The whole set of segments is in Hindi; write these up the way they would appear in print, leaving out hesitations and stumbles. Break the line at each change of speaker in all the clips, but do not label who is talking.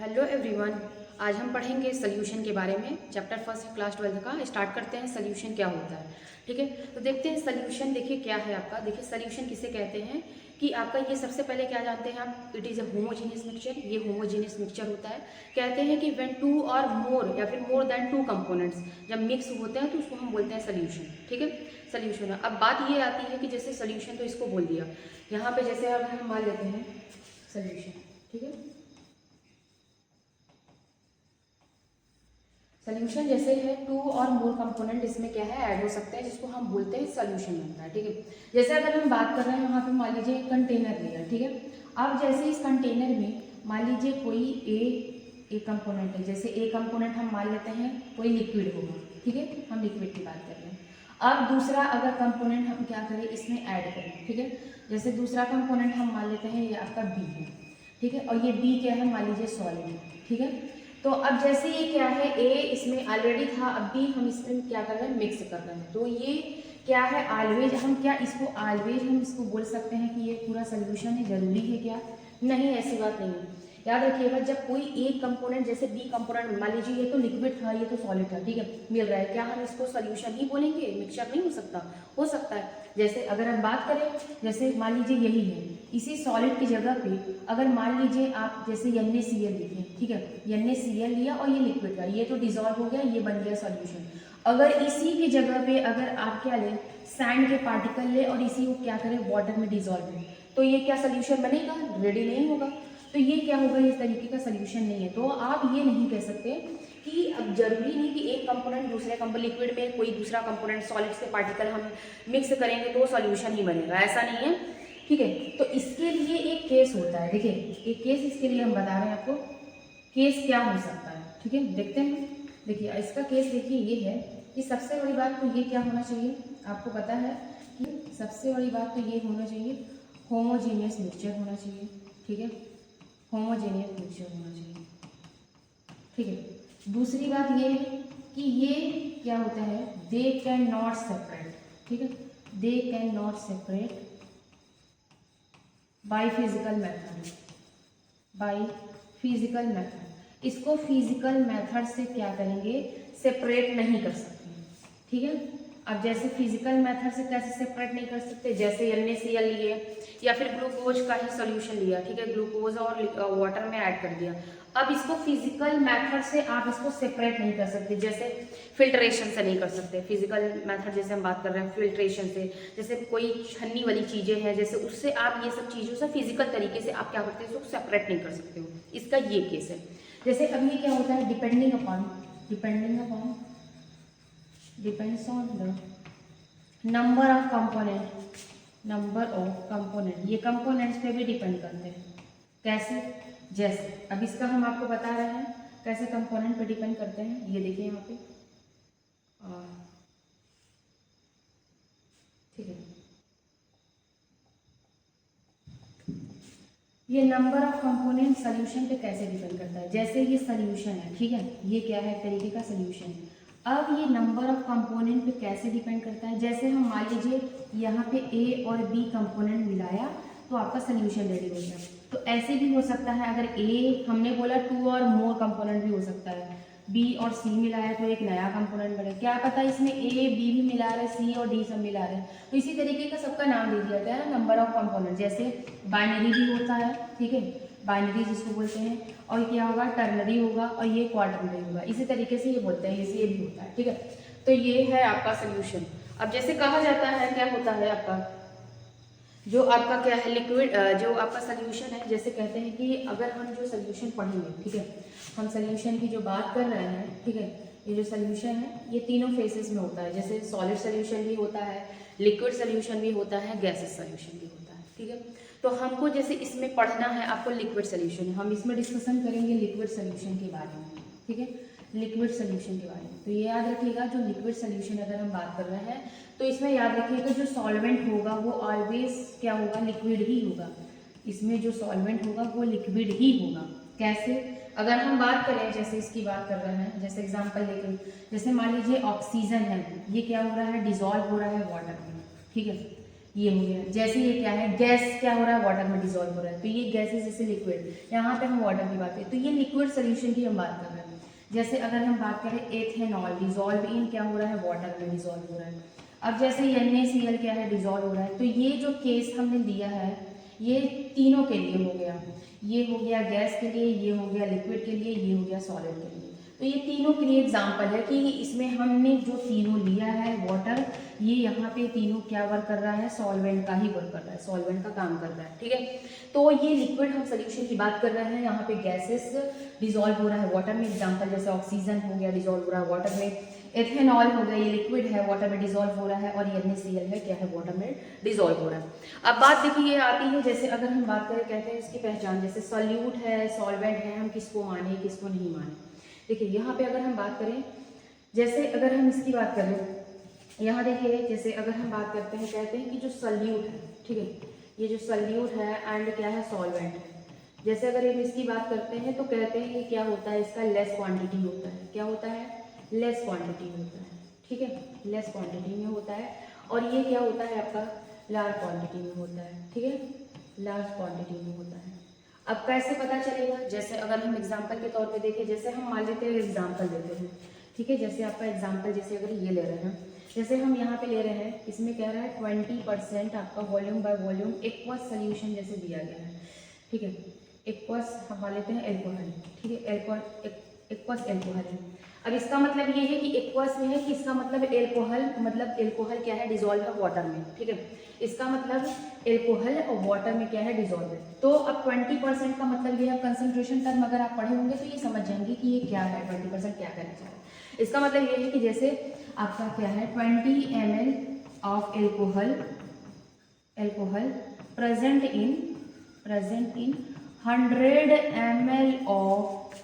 Hello everyone. आज हम पढ़ेंगे सोल्यूशन के बारे में। चैप्टर फर्स्ट क्लास 12 का स्टार्ट करते हैं। सोल्यूशन क्या होता है, ठीक है। तो देखते हैं सोल्यूशन। देखिए क्या है आपका। देखिए सोल्यूशन किसे कहते हैं कि आपका ये सबसे पहले क्या जानते हैं आप, it is a homogeneous mixture. ये होमोजीनियस मिक्सचर होता है। कहते हैं कि व्हेन टू और मोर या फिर मोर देन टू कंपोनेंट्स जब मिक्स होते हैं तो उसको हम बोलते हैं सोल्यूशन, ठीक है। सोल्यूशन है। अब बात ये आती है कि जैसे सोल्यूशन तो इसको बोल दिया, यहाँ पे जैसे अगर हम मान लेते हैं सोल्यूशन, ठीक है। सोल्यूशन जैसे है टू और मोर कंपोनेंट इसमें क्या है ऐड हो सकते हैं, जिसको हम बोलते हैं सोल्यूशन बनता है, ठीक है। जैसे अगर हम बात कर रहे हैं यहाँ पे मान लीजिए एक कंटेनर लिया, ठीक है। अब जैसे इस कंटेनर में मान लीजिए कोई ए कंपोनेंट है। जैसे ए कंपोनेंट हम मान लेते हैं कोई लिक्विड होगा, ठीक है। हम लिक्विड की बात कर रहे हैं। अब दूसरा अगर कंपोनेंट हम क्या करें इसमें ऐड करें, ठीक है। जैसे दूसरा कंपोनेंट हम मान लेते हैं ये आपका बी है, ठीक है। और ये बी क्या है, मान लीजिए सॉलिड, ठीक है। तो अब जैसे ये क्या है, ए इसमें ऑलरेडी था, अब भी हम इसमें क्या कर रहे हैं, मिक्स कर रहे हैं। तो ये क्या है, ऑलवेज हम क्या इसको ऑलवेज हम इसको बोल सकते हैं कि ये पूरा सोल्यूशन है। जरूरी है क्या, नहीं, ऐसी बात नहीं है। याद रखिएगा जब कोई एक कंपोनेंट जैसे बी कंपोनेंट मान लीजिए ये तो लिक्विड था, ये तो सॉलिड था, ठीक है, मिल रहा है, क्या हम इसको सोल्यूशन ही बोलेंगे, मिक्सचर नहीं हो सकता है। जैसे अगर हम बात करें, जैसे मान लीजिए यही है, इसी सॉलिड की जगह पे अगर मान लीजिए आप जैसे NaCl लिखें, ठीक है, NaCl लिया और ये लिक्विड का, ये तो डिजॉल्व हो गया, ये बन गया सॉल्यूशन। अगर इसी की जगह पे अगर आप क्या लें, सैंड के पार्टिकल ले और इसी को क्या करें वाटर में डिजॉल्व करें, तो ये क्या सोल्यूशन बनेगा, रेडी नहीं होगा। तो ये क्या होगा, इस तरीके का सोल्यूशन नहीं है। तो आप ये नहीं कह सकते कि अब जरूरी नहीं कि एक कंपोनेंट दूसरे लिक्विड में कोई दूसरा कंपोनेंट सॉलिड से पार्टिकल हम मिक्स करेंगे तो सॉल्यूशन ही बनेगा, ऐसा नहीं है, ठीक है। तो इसके लिए एक केस होता है, देखिए एक केस इसके लिए हम बता रहे हैं आपको, केस क्या हो सकता है, ठीक है, देखते हैं। देखिए इसका केस देखिए ये है कि सबसे बड़ी बात तो ये क्या होना चाहिए, आपको पता है कि सबसे बड़ी बात तो ये होना चाहिए, होमोजीनियस मिक्सचर होना चाहिए, ठीक है, होमोजीनियस मिक्सचर होना चाहिए, ठीक है। दूसरी बात ये है कि ये क्या होता है, दे कैन नॉट सेपरेट, ठीक है, they can not separate by physical method, by physical method. इसको फिजिकल मेथड से क्या करेंगे, सेपरेट नहीं कर सकते, ठीक है। अब जैसे फिजिकल मेथड से कैसे सेपरेट नहीं कर सकते, जैसे NaCl लिए या फिर ग्लूकोज का ही सोल्यूशन लिया, ठीक है, ग्लूकोज और वाटर में ऐड कर दिया। अब इसको फिजिकल मेथड से आप इसको सेपरेट नहीं कर सकते, जैसे फिल्ट्रेशन से नहीं कर सकते। फिजिकल मेथड जैसे हम बात कर रहे हैं फिल्ट्रेशन से, जैसे कोई छन्नी वाली चीजें हैं जैसे उससे आप ये सब चीजों से फिजिकल तरीके से आप क्या करते हैं, इसको सेपरेट नहीं कर सकते हो। इसका ये केस है। जैसे अब ये क्या होता है, depending upon depends on the number of component, ये कंपोनेंट्स पे भी डिपेंड करते हैं। कैसे, जैसे अब इसका हम आपको बता रहे हैं कैसे कंपोनेंट पे डिपेंड करते हैं। ये देखिए यहाँ पे, ठीक है, ये नंबर ऑफ कंपोनेंट सोल्यूशन पे कैसे डिपेंड करता है। जैसे ये सोल्यूशन है, ठीक है, ये क्या है, एक तरीके का सोल्यूशन है। अब ये नंबर ऑफ कंपोनेंट पे कैसे डिपेंड करता है, जैसे हम मान लीजिए यहाँ पे A और B कंपोनेंट मिलाया तो आपका सोल्यूशन रेडी हो गया। तो ऐसे भी हो सकता है, अगर A हमने बोला 2 और मोर कंपोनेंट भी हो सकता है, B और C मिलाया तो एक नया कंपोनेंट बने, क्या पता इसमें A B भी मिला रहे, C और D सब मिला रहे। तो इसी तरीके का सबका नाम दे दिया गया है नंबर ऑफ कंपोनेंट। जैसे बाइनरी भी होता है, ठीक है, बाइनरी जिसको बोलते हैं, और क्या होगा, टर्नरी होगा, और ये क्वार्टरनरी होगा। इसी तरीके से ये बोलते हैं, ये भी होता है, ठीक है। तो ये है आपका सोल्यूशन। अब जैसे कहा जाता है क्या होता है आपका, जो आपका क्या है लिक्विड, जो आपका सोल्यूशन है, जैसे कहते हैं कि अगर हम जो सोल्यूशन पढ़ेंगे, ठीक है, हम सोल्यूशन की जो बात कर रहे हैं, ठीक है, ये जो सोल्यूशन है ये तीनों फेसेस में होता है। जैसे सॉलिड सोल्यूशन भी होता है, लिक्विड सोल्यूशन भी होता है, गैसेस सोल्यूशन भी होता है, ठीक है। तो हमको जैसे इसमें पढ़ना है आपको लिक्विड सोल्यूशन, हम इसमें डिस्कशन करेंगे लिक्विड सोल्यूशन के बारे में, ठीक है, लिक्विड सोल्यूशन के बारे में। तो ये याद रखिएगा, जो लिक्विड सोल्यूशन अगर हम बात कर रहे हैं तो इसमें याद रखिएगा जो सॉल्वेंट होगा वो ऑलवेज क्या होगा, लिक्विड ही होगा। इसमें जो सॉल्वेंट होगा वो लिक्विड ही होगा। कैसे, अगर हम बात करें, जैसे इसकी बात कर रहे हैं, जैसे एग्जांपल लेके, जैसे मान लीजिए ऑक्सीजन है, ये क्या हो रहा है, डिजॉल्व हो रहा है वाटर में, ठीक है, ये हो गया। जैसे ये क्या है, गैस क्या हो रहा है, वाटर में डिजोल्व हो रहा है, तो ये गैस इज जैसे लिक्विड, यहाँ पे हम वाटर की बात करें तो ये लिक्विड सोल्यूशन की हम बात कर रहे हैं। जैसे अगर हम बात करें एथेनॉल, डिजोल्व इन क्या हो रहा है, वाटर में डिजोल्व हो रहा है। अब जैसे NaCl क्या है, डिजोल्व हो रहा है, तो ये जो केस हमने दिया है ये तीनों के लिए हो गया, ये हो गया गैस के लिए, ये हो गया लिक्विड के लिए, ये हो गया सॉलिड के लिए। तो ये तीनों के लिए एग्जाम्पल है कि इसमें हमने जो तीनों लिया है वाटर, ये यहाँ पे तीनों क्या वर्क कर रहा है, सॉल्वेंट का ही वर्क कर रहा है, सॉल्वेंट का काम कर रहा है, ठीक है। तो ये लिक्विड हम सोल्यूशन की बात कर रहे हैं, यहाँ पे गैसेस डिजोल्व हो रहा है वाटर में, एग्जाम्पल जैसे ऑक्सीजन हो गया डिजोल्व हो रहा है वाटर में, एथेनॉल हो गया ये लिक्विड है वाटर में डिजोल्व हो रहा है, और NaCl है क्या है, वाटर में डिजोल्व हो रहा है। अब बात देखिए ये आती है, जैसे अगर हम बात करें, कहते हैं इसकी पहचान, जैसे सॉल्यूट है, सॉल्वेंट है, हम किसको माने किसको नहीं माने। देखिए यहाँ पे अगर हम बात करें, जैसे अगर हम इसकी बात करें, यहाँ देखिए जैसे अगर हम बात करते हैं, कहते हैं कि जो सॉल्यूट है, ठीक है, ये जो सॉल्यूट है एंड क्या है, सॉल्वेंट है। जैसे अगर हम इसकी बात करते हैं तो कहते हैं कि क्या होता है, इसका लेस क्वांटिटी होता है, क्या होता है, लेस क्वांटिटी होता है, ठीक है, लेस क्वांटिटी में होता है। और ये क्या होता है आपका, लार्ज क्वांटिटी में होता है, ठीक है, लार्ज क्वांटिटी में होता है। अब कैसे पता चलेगा, जैसे अगर हम एग्जांपल के तौर पे देखें, जैसे हम मान लेते हैं एग्जांपल देते हैं, ठीक है, जैसे आपका एग्जांपल जैसे अगर ये ले रहे हैं, जैसे हम यहाँ पे ले रहे हैं, इसमें कह रहा है 20% आपका volume by volume aqueous solution जैसे दिया गया है, ठीक है, एक्वस हम मान लेते हैं एल्कोहल, ठीक है, एक्वस एल्कोहल है। अब इसका मतलब ये है कि एक्वस में है कि इसका मतलब एल्कोहल क्या है, डिजोल्व है वाटर में, ठीक है, इसका मतलब एल्कोहल और वाटर में क्या है, डिजोल्व है। तो अब 20% का मतलब ये है, कंसंट्रेशन टर्म अगर आप पढ़े होंगे तो ये समझ जाएंगे कि ये क्या है, 20% क्या कहना चाह रहा है। इसका मतलब ये है कि जैसे आपका क्या है, 20 ml of alcohol present in 100 ml of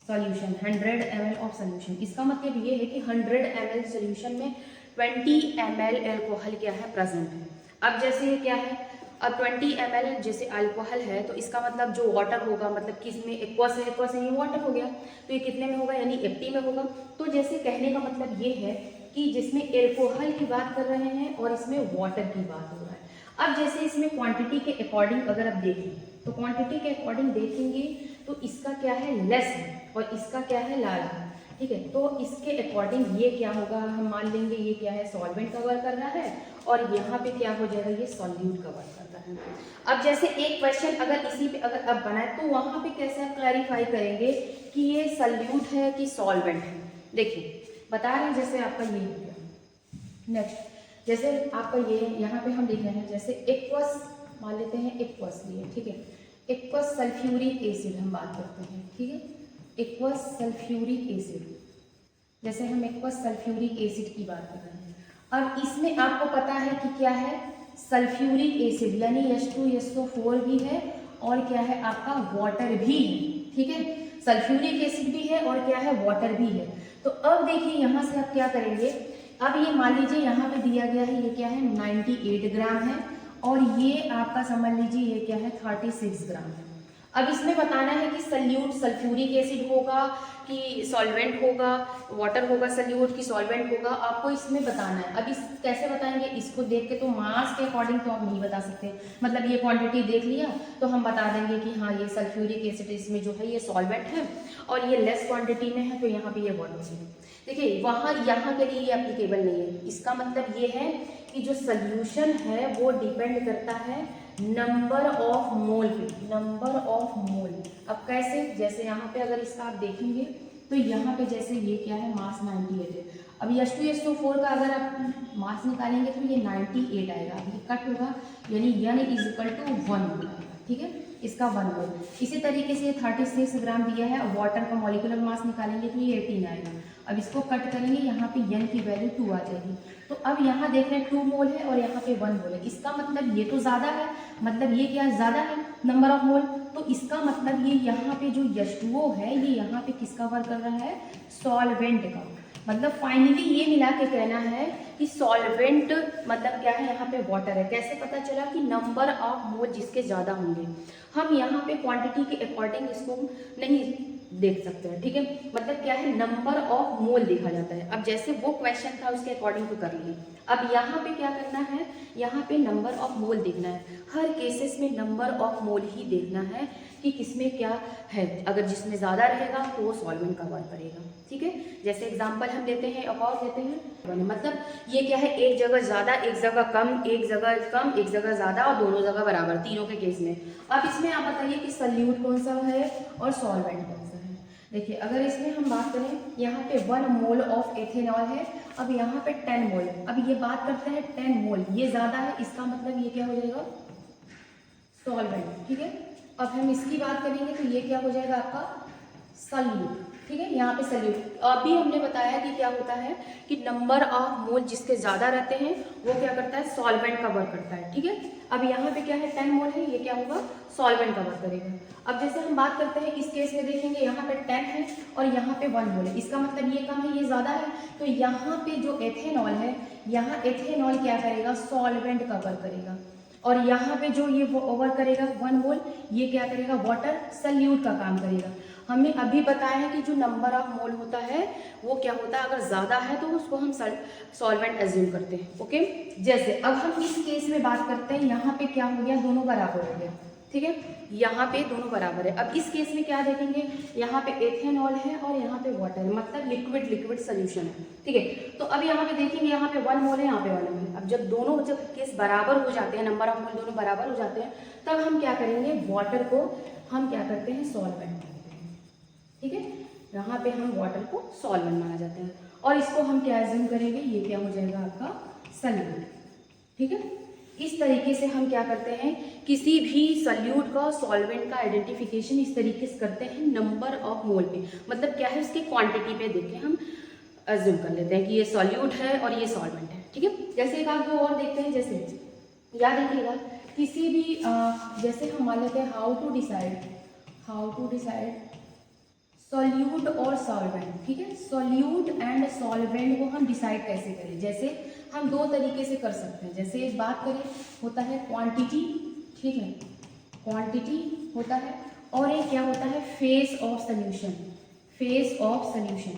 solution, 100 ml of solution. इसका मतलब ये है कि 100 ml सॉल्यूशन में 20 ml एल्कोहल क्या है, प्रेजेंट है। अब जैसे ये क्या है, अब 20 ml जैसे अल्कोहल है, तो इसका मतलब जो वाटर होगा, मतलब किस में, एक्वस है, एक्वस है, ये वाटर हो गया, तो ये कितने में होगा, यानी 80 में होगा। तो जैसे कहने का मतलब ये है कि जिसमें एल्कोहल की बात कर रहे हैं और इसमें वाटर की बात हो रहा है। अब जैसे इसमें क्वांटिटी के अकॉर्डिंग अगर आप देखें, तो क्वांटिटी के अकॉर्डिंग देखेंगे तो इसका क्या है, लेस है, और इसका क्या है, लार्ज है, ठीक है। तो इसके अकॉर्डिंग ये क्या होगा, हम मान लेंगे ये क्या है, सॉल्वेंट का वर्क कर रहा है, और यहाँ पे क्या हो जाएगा, ये सॉल्यूट का वर्क कर रहा है। अब जैसे एक क्वेश्चन अगर इसी पे अगर अब बनाए, तो वहाँ पे कैसे आप क्लैरिफाई करेंगे कि ये सॉल्यूट है कि सॉल्वेंट है। देखिए बता रहे हैं, जैसे आपका ये हो गया। नेक्स्ट जैसे आपका ये यहाँ पे हम लिख रहे हैं, जैसे एक्वस मान लेते हैं, एक्वस लिए, ठीक है, एक्वस सल्फ्यूरिक एसिड हम बात करते हैं, ठीक है, एक्वस सल्फ्यूरिक एसिड, जैसे हम एक्वस सल्फ्यूरिक एसिड की बात कर रहे हैं। अब इसमें आपको पता है कि क्या है, सल्फ्यूरिक एसिड यानी H2SO4 भी है, और क्या है आपका वाटर भी है, ठीक है, सल्फ्यूरिक एसिड भी है और क्या है, वाटर भी है। तो अब देखिए यहाँ से आप क्या करेंगे, अब ये मान लीजिए यहाँ पे दिया गया है, ये क्या है, 98 ग्राम है, और ये आपका समझ लीजिए ये क्या है, 36 ग्राम है। अब इसमें बताना है कि सल्यूट सल्फ्यूरिक एसिड होगा कि सॉल्वेंट होगा, वाटर होगा सल्यूट की सॉल्वेंट होगा, आपको इसमें बताना है। अब इस कैसे बताएंगे, इसको देख के तो मास के अकॉर्डिंग तो आप नहीं बता सकते, मतलब ये क्वांटिटी देख लिया तो हम बता देंगे कि हाँ ये सल्फ्यूरिक एसिड इसमें जो है ये सॉल्वेंट है, और ये लेस क्वांटिटी में है तो यहाँ पे ये वाटर है। देखिए वहाँ यहाँ के लिए ये एप्लीकेबल नहीं है। इसका मतलब ये है कि जो सल्यूशन है वो डिपेंड करता है नंबर ऑफ मोल पे, नंबर ऑफ मोल। अब कैसे, जैसे यहाँ पे अगर इसका आप देखेंगे तो यहाँ पे जैसे ये क्या है, मास 98 है। अब H2SO4 का अगर आप मास निकालेंगे तो ये 98 आएगा, ये कट होगा, यानी N = 1 होगा, ठीक है, इसका 1 मोल। इसी तरीके से 36 ग्राम दिया है, अब वाटर का मॉलिक्यूलर मास निकालेंगे तो ये 18 आएगा। अब इसको कट करेंगे, यहाँ पे N की वैल्यू 2 आ जाएगी। तो अब यहाँ देख रहे हैं 2 मोल है और यहाँ पे 1 मोल है, इसका मतलब ये तो ज़्यादा है, मतलब ये क्या ज़्यादा है नंबर ऑफ मोल, तो इसका मतलब ये यहाँ पे जो H2O है ये यहाँ पे किसका वर्क कर रहा है, सॉल्वेंट का। मतलब फाइनली ये मिला के कहना है कि कि सॉल्वेंट मतलब क्या है, यहाँ पे वाटर है। कैसे पता चला कि नंबर ऑफ मोल जिसके ज़्यादा होंगे, हम यहाँ पे क्वांटिटी के अकॉर्डिंग इसको नहीं देख सकते हैं, ठीक है। मतलब क्या है, नंबर ऑफ मोल देखा जाता है। अब जैसे वो क्वेश्चन था उसके अकॉर्डिंग तो कर लिए, अब यहाँ पे क्या करना है, यहाँ पे नंबर ऑफ मोल देखना है। हर केसेस में नंबर ऑफ मोल ही देखना है कि किसमें क्या है। अगर जिसमें ज़्यादा रहेगा तो वो सॉल्वेंट का वर्क करेगा, ठीक है। जैसे एग्जांपल हम देते हैं, एक और देते हैं, मतलब ये क्या है, एक जगह ज़्यादा, एक जगह कम, एक जगह कम, एक जगह ज़्यादा और दोनों जगह बराबर, तीनों के केस में। अब इसमें आप बताइए कि सल्यूट कौन सा है और सॉल्वेंट कौन सा है। देखिए अगर इसमें हम बात करें, यहाँ पे 1 मोल ऑफ एथेनॉल है, अब यहाँ पे 10 मोल। अब ये बात करते हैं 10 मोल, ये ज़्यादा है, इसका मतलब ये क्या हो जाएगा, सॉल्वेंट, ठीक है। अब हम इसकी बात करेंगे तो ये क्या हो जाएगा आपका सल्यूट, ठीक है। यहाँ पे सल्यूट, अभी हमने बताया कि क्या होता है कि नंबर ऑफ मोल जिसके ज़्यादा रहते हैं वो क्या करता है, सॉल्वेंट का वर्क करता है, ठीक है। अब यहाँ पे क्या है, 10 मोल है, ये क्या होगा, सॉल्वेंट का वर्क करेगा। अब जैसे हम बात करते हैं इस केस में, देखेंगे यहाँ पे 10 है और यहाँ पे 1 मोल है, इसका मतलब ये कम है, ये ज़्यादा है, तो यहाँ पे जो एथेनॉल है, यहाँ एथेनॉल क्या करेगा, सॉल्वेंट का वर्क करेगा। और यहाँ पे जो ये वर्क करेगा 1 मोल, ये क्या करेगा, वाटर सल्यूट का काम करेगा। हमने अभी बताया है कि जो नंबर ऑफ मोल होता है वो क्या होता है, अगर ज़्यादा है तो उसको हम सॉल्वेंट एज्यूम करते हैं, ओके। जैसे अब हम इस केस में बात करते हैं, यहाँ पे क्या हो गया, दोनों बराबर हो गया, ठीक है, यहाँ पे दोनों बराबर है। अब इस केस में क्या देखेंगे, यहाँ पे एथेनॉल है और यहाँ पे वाटर है, मतलब लिक्विड लिक्विड सोल्यूशन है, ठीक है। तो अब यहाँ पे देखेंगे, यहाँ पे 1 मोल है, यहाँ पे 1 मोल है। अब जब केस बराबर हो जाते हैं, नंबर ऑफ मोल दोनों बराबर हो जाते हैं, तब हम क्या करेंगे, वाटर को हम क्या करते हैं, सॉल्वेंट मानते हैं, ठीक है। यहाँ पे हम वाटर को सॉल्वेंट माना जाता है और इसको हम क्या एज्यूम करेंगे, ये क्या हो जाएगा आपका सल्यूट, ठीक है। इस तरीके से हम क्या करते हैं, किसी भी सल्यूट का सॉल्वेंट का आइडेंटिफिकेशन इस तरीके से करते हैं, नंबर ऑफ मोल पे, मतलब क्या है, उसकी क्वांटिटी पे देख के हम एज्यूम कर लेते हैं कि ये सॉल्यूट है और ये सॉल्वेंट है, ठीक है। जैसे एक आप दो और देखते हैं, जैसे याद रखिएगा, किसी भी जैसे हम मान लेते हैं हाउ टू डिसाइड सॉल्यूट और सॉल्वेंट, ठीक है। सॉल्यूट एंड सॉल्वेंट को हम डिसाइड कैसे करें, जैसे हम दो तरीके से कर सकते हैं। जैसे एक बात करें, होता है क्वांटिटी, ठीक है, क्वांटिटी होता है, और एक क्या होता है, phase of solution. Face of solution,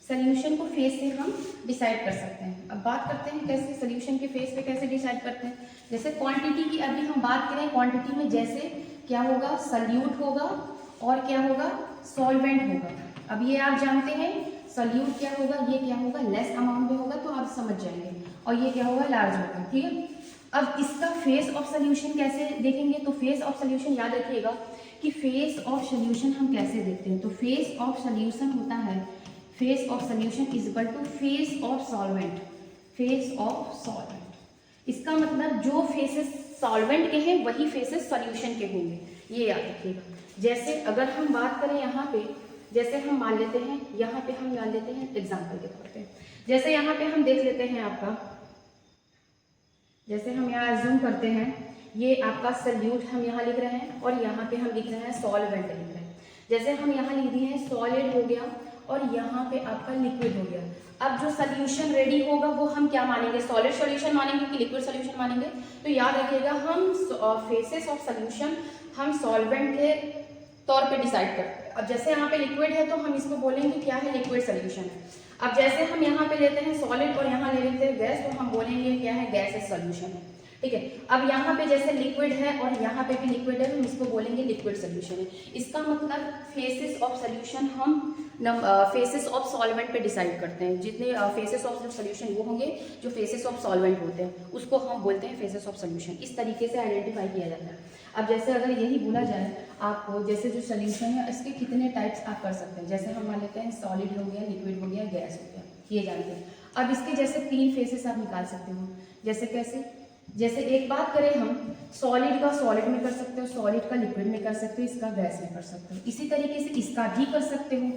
solution को फेस से हम डिसाइड कर सकते हैं। अब बात करते हैं कैसे सोल्यूशन के फेस पे कैसे डिसाइड करते हैं। जैसे क्वांटिटी की अभी हम बात करें, क्वांटिटी में जैसे क्या होगा, सल्यूट होगा और क्या होगा, सॉल्वेंट होगा। अब ये आप जानते हैं, सल्यूट क्या होगा, ये क्या होगा, लेस अमाउंट में होगा, तो आप समझ जाएंगे, और ये क्या होगा, लार्ज होगा, ठीक है। अब इसका फेस ऑफ सोल्यूशन कैसे देखेंगे, तो फेस ऑफ सोल्यूशन याद रखिएगा कि फेस ऑफ सोल्यूशन हम कैसे देखते हैं, तो फेस ऑफ सोल्यूशन होता है, phase of solution is equal to phase of solvent, phase of solvent. इसका मतलब जो फेसेस सॉल्वेंट के हैं वही फेसेस सोल्यूशन के होंगे, ये याद रखिएगा। जैसे अगर हम बात करें यहाँ पे, जैसे हम मान लेते हैं, यहाँ पे हम मान लेते हैं एग्जाम्पल के तौर पे, जैसे यहाँ पे हम देख लेते हैं आपका, जैसे हम यहाँ एज्यूम करते हैं, ये आपका सल्यूट हम यहाँ लिख रहे हैं और यहाँ पे हम लिख रहे हैं सॉल्वेंट लिख रहे हैं। जैसे हम यहाँ लिख दिए हैं सॉलिड हो गया और यहाँ पे आपका लिक्विड हो गया। अब जो सोल्यूशन रेडी होगा वो हम क्या मानेंगे, सॉलिड सॉल्यूशन मानेंगे कि लिक्विड सॉल्यूशन मानेंगे। तो याद रखिएगा, हम फेसेस ऑफ सोल्यूशन हम सॉल्वेंट के तौर पे डिसाइड करते हैं। अब जैसे यहाँ पे लिक्विड है तो हम इसको बोलेंगे क्या है, लिक्विड सोल्यूशन है। अब जैसे हम यहाँ पे लेते हैं सॉलिड और यहाँ ले लेते हैं गैस, तो हम बोलेंगे क्या है, गैस सोल्यूशन है, ठीक है। अब यहाँ पे जैसे लिक्विड है और यहाँ पे भी लिक्विड है, हम इसको बोलेंगे लिक्विड सोल्यूशन है। इसका मतलब फेसेस ऑफ सोल्यूशन हम फेसेस ऑफ सॉल्वेंट पे डिसाइड करते हैं। जितने फेसेस ऑफ सोल्यूशन वो होंगे जो फेसेस ऑफ सॉल्वेंट होते हैं, उसको हम बोलते हैं फेसेस ऑफ सोल्यूशन। इस तरीके से आइडेंटिफाई किया जाता है। अब जैसे अगर यही बोला जाए आपको, जैसे जो सोल्यूशन है इसके कितने टाइप्स आप कर सकते हैं, जैसे हम मान लेते हैं सॉलिड हो गया, लिक्विड हो गया, गैस हो गया, ये जानते हैं। अब इसके जैसे 3 फेसेस आप निकाल सकते हो, जैसे कैसे, जैसे एक बात करें हम सॉलिड का सॉलिड में कर सकते हो, सॉलिड का लिक्विड में कर सकते हो, इसका गैस में कर सकते हो। इसी तरीके से इसका भी कर सकते हो,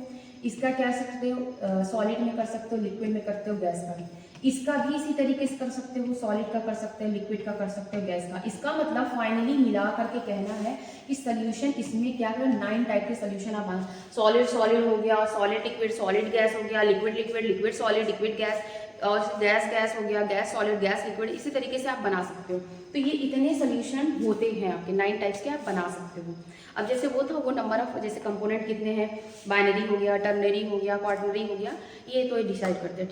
इसका क्या सकते हो, सॉलिड में कर सकते हो, लिक्विड में करते हो, गैस का भी। इसका भी इसी तरीके से कर सकते हो, सॉलिड का कर सकते हो, लिक्विड का कर सकते हो, गैस का। इसका मतलब फाइनली मिला करके कहना है कि सोल्यूशन इसमें क्या है, 9 टाइप के सोल्यूशन आप सॉलिड सॉलिड हो गया, सॉलिड लिक्विड, सॉलिड गैस हो गया, liquid liquid, liquid solid, liquid gas, और गैस हो गया, गैस सॉलिड, गैस लिक्विड, इसी तरीके से आप बना सकते हो। तो ये इतने सोल्यूशन होते हैं आपके, 9 टाइप्स के आप बना सकते हो। अब जैसे वो था वो नंबर ऑफ जैसे कंपोनेंट कितने हैं, बाइनरी हो गया, टर्नरी हो गया, क्वार्टनरी हो गया, ये तो डिसाइड करते हैं, ठीक है।